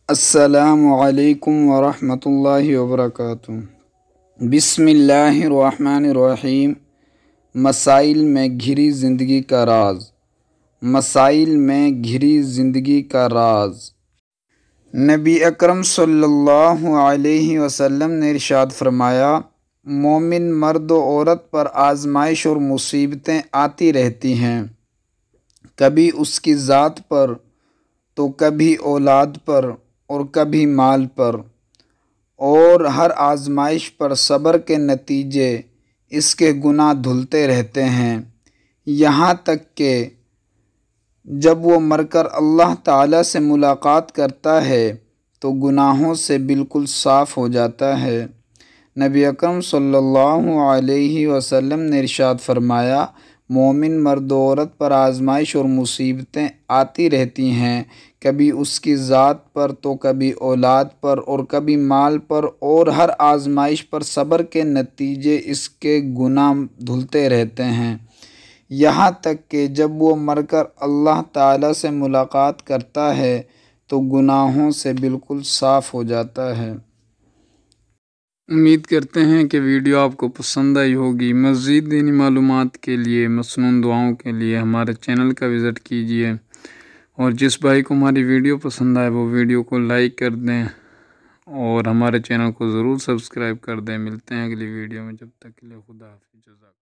السلام علیکم ورحمۃ اللہ وبرکاتہ۔ بسم اللہ الرحمن الرحیم۔ مسائل میں گھری زندگی کا راز۔ مسائل میں گھری زندگی کا راز۔ نبی اکرم صلی اللہ علیہ وسلم نے ارشاد فرمایا، مومن مرد و عورت پر آزمائش اور مصیبتیں آتی رہتی ہیں، کبھی اس کی ذات پر تو کبھی اولاد پر اور کبھی مال پر، اور ہر آزمائش پر صبر کے نتیجے اس کے گناہ دھلتے رہتے ہیں، یہاں تک کہ جب وہ مر کر اللہ تعالیٰ سے ملاقات کرتا ہے تو گناہوں سے بالکل صاف ہو جاتا ہے۔ نبی اکرم صلی اللہ علیہ وسلم نے ارشاد فرمایا، مومن مرد و عورت پر آزمائش اور مصیبتیں آتی رہتی ہیں، کبھی اس کی ذات پر تو کبھی اولاد پر اور کبھی مال پر، اور ہر آزمائش پر صبر کے نتیجے اس کے گناہ دھلتے رہتے ہیں، یہاں تک کہ جب وہ مر کر اللہ تعالیٰ سے ملاقات کرتا ہے تو گناہوں سے بالکل صاف ہو جاتا ہے۔ امید کرتے ہیں کہ ویڈیو آپ کو پسند آئی ہوگی۔ مزید دینی معلومات کے لیے، مسنون دعاؤں کے لیے ہمارے چینل کا وزٹ کیجیے، اور جس بھائی کو ہماری ویڈیو پسند آئے وہ ویڈیو کو لائک کر دیں اور ہمارے چینل کو ضرور سبسکرائب کر دیں۔ ملتے ہیں اگلی ویڈیو میں، جب تک کے لیے خدا حافظ۔